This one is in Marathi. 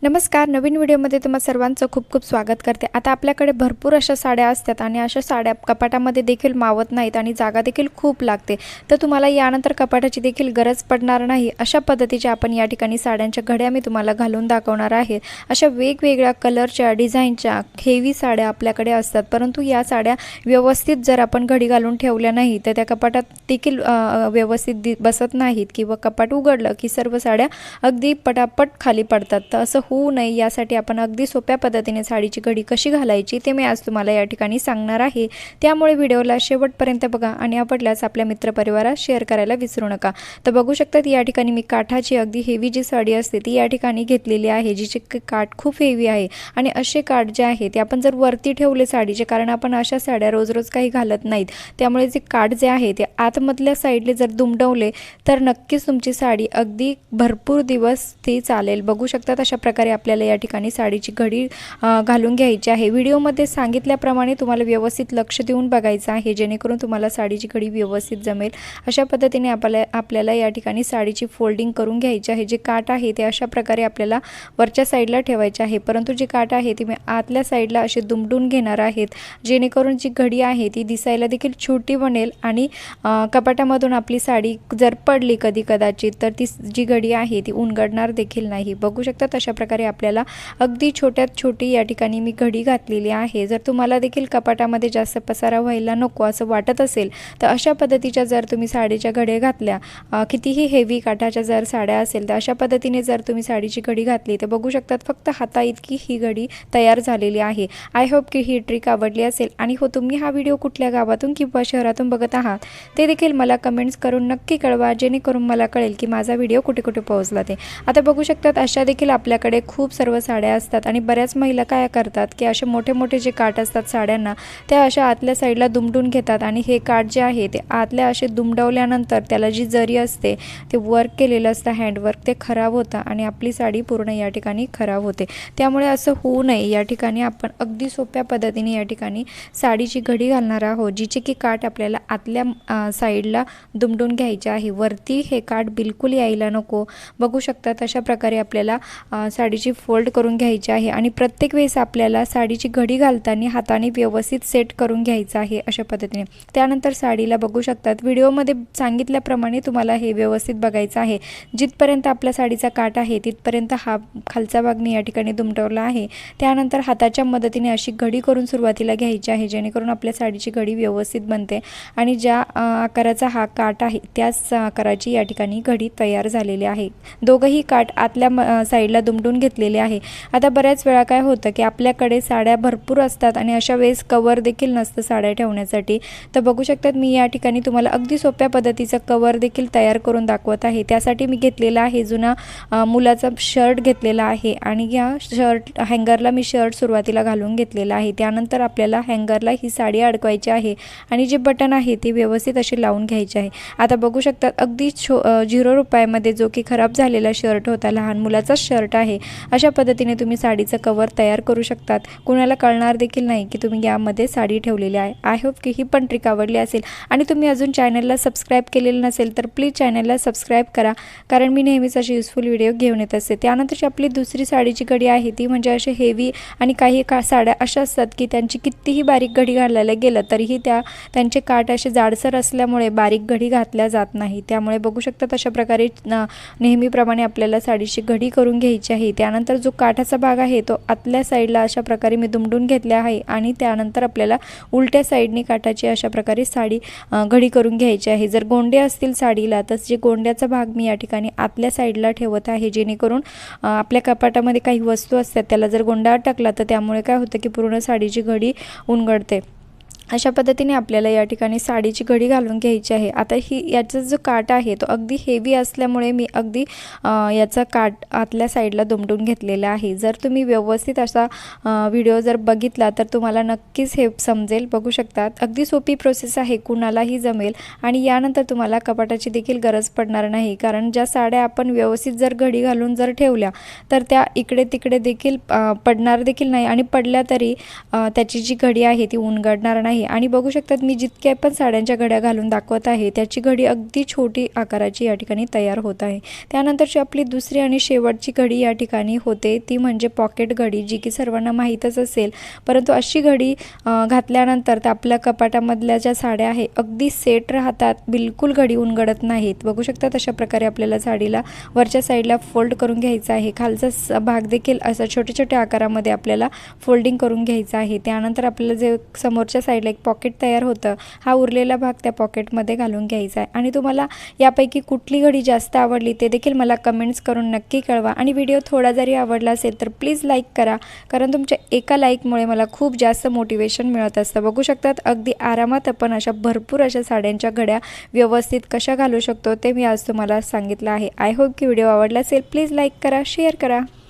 नमस्कार. नवीन व्हिडिओमध्ये तुम्हा सर्वांचं खूप खूप स्वागत करते. आता आपल्याकडे भरपूर अशा साड्या असतात आणि अशा साड्या कपाटामध्ये देखील मावत नाहीत आणि जागा देखील खूप लागते. तर तुम्हाला यानंतर कपाटाची देखील गरज पडणार नाही अशा पद्धतीच्या आपण या ठिकाणी साड्यांच्या घड्या मी तुम्हाला घालून दाखवणार आहे. अशा वेगवेगळ्या कलरच्या डिझाईनच्या हेवी साड्या आपल्याकडे असतात, परंतु या साड्या व्यवस्थित जर आपण घडी घालून ठेवल्या नाही तर त्या कपाटात देखील व्यवस्थित बसत नाहीत किंवा कपाट उघडलं की सर्व साड्या अगदी पटापट खाली पडतात. तर असं होऊ नये यासाठी आपण अगदी सोप्या पद्धतीने साडीची घडी कशी घालायची ते मी आज तुम्हाला या ठिकाणी सांगणार आहे. त्यामुळे व्हिडिओला शेवटपर्यंत बघा आणि आवडल्यास आपल्या मित्रपरिवारात शेअर करायला विसरू नका. तर बघू शकतात या ठिकाणी मी काठाची अगदी हेवी जी साडी असते ती या ठिकाणी घेतलेली आहे, जिचे काठ खूप हेवी आहे. आणि असे काठ जे आहे ते आपण जर वरती ठेवले साडीचे, कारण आपण अशा साड्या रोज रोज काही घालत नाहीत, त्यामुळे जे काठ जे आहे ते आतमधल्या साईडले जर दुमडवले तर नक्कीच तुमची साडी अगदी भरपूर दिवस ती चालेल. बघू शकतात अशा प्रकारे आपल्याला या ठिकाणी साडीची घडी घालून घ्यायची आहे. व्हिडिओमध्ये सांगितल्याप्रमाणे तुम्हाला व्यवस्थित लक्ष देऊन बघायचं आहे, जेणेकरून तुम्हाला साडीची घडी व्यवस्थित जमेल. अशा पद्धतीने आपल्याला या ठिकाणी साडीची फोल्डिंग करून घ्यायची आहे. जे काठ आहे ते अशा प्रकारे आपल्याला वरच्या साईडला ठेवायचे आहे, परंतु जी काठ आहे ती मी आतल्या साईडला अशी दुमडून घेणार आहेत, जेणेकरून जी घडी आहे ती दिसायला देखील छोटी बनेल आणि कपाटामधून आपली साडी जर पडली कदाचित तर ती जी घडी आहे ती उलगडणार देखील नाही. बघू शकतात अशा प्रकारे आपल्याला अगदी छोट्यात छोटी या ठिकाणी मी घडी घातलेली आहे. जर तुम्हाला देखील कपाटामध्ये जास्त पसारा व्हायला नको असं वाटत असेल तर अशा पद्धतीच्या जर तुम्ही साडीच्या घड्या घातल्या, कितीही हेवी काठाच्या जर साड्या असेल तर अशा पद्धतीने जर तुम्ही साडीची घडी घातली तर बघू शकतात फक्त हाता इतकी ही घडी तयार झालेली आहे. आय होप की ही ट्रिक आवडली असेल. आणि हो, तुम्ही हा व्हिडिओ कुठल्या गावातून किंवा शहरातून बघत आहात ते देखील मला कमेंट्स करून नक्की कळवा, जेणेकरून मला कळेल की माझा व्हिडिओ कुठे कुठे पोहोचला ते. आता बघू शकतात अशा देखील आपल्याकडे खूप सर्व साड्या असतात आणि बऱ्याच महिला काय करतात की असे मोठे मोठे जे काठ असतात साड्यांना त्या अशा आतल्या साईडला दुमडून घेतात आणि हे काठ जे आहे ते आतल्या असे दुमडवल्यानंतर त्याला जी जरी असते ते वर्क केलेलं असतं, हँडवर्क, ते खराब होतं आणि आपली साडी पूर्ण या ठिकाणी खराब होते. त्यामुळे असं होऊ नये या ठिकाणी आपण अगदी सोप्या पद्धतीने या ठिकाणी साडीची घडी घालणार आहोत, जिचे की काठ आपल्याला आतल्या साईडला दुमडून घ्यायचे आहे. वरती हे काठ बिलकुल यायला नको. बघू शकतात अशा प्रकारे आपल्याला साडीची फोल्ड करून घ्यायची आहे आणि प्रत्येक वेळेस आपल्याला साडीची घडी घालताना हाताने व्यवस्थित सेट करून घ्यायचं आहे अशा पद्धतीने. त्यानंतर साडीला बघू शकतात व्हिडिओमध्ये सांगितल्याप्रमाणे तुम्हाला हे व्यवस्थित बघायचं आहे. जिथपर्यंत आपल्या साडीचा काठ आहे तिथपर्यंत हा खालचा भाग मी या ठिकाणी दुमटवला आहे. त्यानंतर हाताच्या मदतीने अशी घडी करून सुरुवातीला घ्यायची आहे, जेणेकरून आपल्या साडीची घडी व्यवस्थित बनते आणि ज्या आकाराचा हा काठ आहे त्याच आकाराची या ठिकाणी घडी तयार झालेली आहे. दोघंही काठ आतल्या साईडला दुमडून घेतलेले आहे. आता बऱ्याच वेळा काय होतं की आपल्याकडे साड्या भरपूर असतात आणि अशा वेळेस कवर देखील नसतं साड्या ठेवण्यासाठी. तर बघू शकतात मी या ठिकाणी तुम्हाला अगदी सोप्या पद्धतीचं कवर देखील तयार करून दाखवत आहे. त्यासाठी मी घेतलेला आहे जुना मुलाचा शर्ट घेतलेला आहे आणि या हँगरला मी शर्ट सुरुवातीला घालून घेतलेला आहे. त्यानंतर आपल्याला हँगरला ही साडी अडकवायची आहे आणि जे बटन आहे ते व्यवस्थित असे लावून घ्यायचे आहे. आता बघू शकतात अगदी 0 रुपयामध्ये जो की खराब झालेला शर्ट होता, लहान मुलाचा शर्ट आहे, अशा पद्धतीने तुम्ही साडीचं कवर तयार करू शकतात. कुणाला कळणार देखील नाही की तुम्ही यामध्ये साडी ठेवलेली आहे. आय होप की ही पण ट्रिक आवडली असेल. आणि तुम्ही अजून चॅनलला सबस्क्राईब केलेलं नसेल तर प्लीज चॅनलला सबस्क्राईब करा, कारण मी नेहमीच अशी युजफुल व्हिडिओ घेऊन येत असते. त्यानंतरची आपली दुसरी साडीची घडी आहे ती म्हणजे असे हेवी आणि काही साड्या अशा असतात की त्यांची कितीही बारीक घडी घालायला गेलं तरीही त्यांचे काठ असे जाडसर असल्यामुळे बारीक घडी घातल्या जात नाही. त्यामुळे बघू शकतात अशा प्रकारे नेहमीप्रमाणे आपल्याला साडीची घडी करून घ्यायची आहे. त्यानंतर जो काठाचा भाग आहे तो आतल्या साईडला अशा प्रकारे मी दुमडून घेतला आहे आणि त्यानंतर आपल्याला उलट्या साईडनी काठाची अशा प्रकारे साडी घडी करून घ्यायची आहे. जर गोंडे असतील साडीला तर जे गोंड्याचा भाग मी या ठिकाणी आतल्या साईडला ठेवत आहे, जेणेकरून आपल्या कपाटामध्ये काही वस्तू असतात त्याला जर गोंडा अटकला तर त्यामुळे काय होतं की पूर्ण साडीची घडी उलगडते. अशा पद्धतीने आपल्याला या ठिकाणी साडीची घडी घालून घ्यायची आहे. आता याचा जो काठ आहे तो अगदी हेवी असल्यामुळे मी अगदी याचा काठ आतल्या साईडला दुमडून घेतलेला आहे. जर तुम्ही व्यवस्थित असा व्हिडिओ जर बघितला तर तुम्हाला नक्कीच हे समजेल. बघू शकतात अगदी सोपी प्रोसेस आहे, कुणालाही जमेल आणि यानंतर तुम्हाला कपाटाची देखील गरज पडणार नाही, कारण ज्या साड्या आपण व्यवस्थित जर घडी घालून जर ठेवल्या तर त्या इकडे तिकडे देखील पडणार देखील नाही आणि पडल्या तरी त्याची जी घडी आहे ती उलगडणार नाही. आहे. आणि बघू शकतात मी जितक्या पण साड्यांच्या घड्या घालून दाखवत आहे त्याची घडी अगदी छोटी आकाराची या ठिकाणी तयार होत आहे. त्यानंतरची आपली दुसरी आणि शेवटची घडी या ठिकाणी होते ती म्हणजे पॉकेट घडी, जी की सर्वांना माहीतच असेल. परंतु अशी घडी घातल्यानंतर तर आपल्या कपाटामधल्या ज्या साड्या आहे अगदी सेट राहतात, बिलकुल घडी उलगडत नाहीत. बघू शकतात अशा प्रकारे आपल्याला साडीला वरच्या साईडला फोल्ड करून घ्यायचा आहे. खालचा भाग देखील असा छोट्या छोट्या आकारामध्ये आपल्याला फोल्डिंग करून घ्यायचं आहे. त्यानंतर आपल्याला जे समोरच्या साईडला एक पॉकेट तयार होतं, हा उरलेला भाग त्या पॉकेटमध्ये घालून घ्यायचा आहे. आणि तुम्हाला यापैकी कुठली घडी जास्त आवडली ते देखील मला कमेंट्स करून नक्की कळवा. आणि व्हिडिओ थोडा जरी आवडला असेल तर प्लीज लाईक करा, कारण तुमच्या एका लाईकमुळे मला खूप जास्त मोटिवेशन मिळत असतं. बघू शकतात अगदी आरामात आपण अशा भरपूर अशा साड्यांच्या घड्या व्यवस्थित कशा घालू शकतो ते मी आज तुम्हाला सांगितलं आहे. आय होप की व्हिडिओ आवडला असेल. प्लीज लाईक करा, शेअर करा.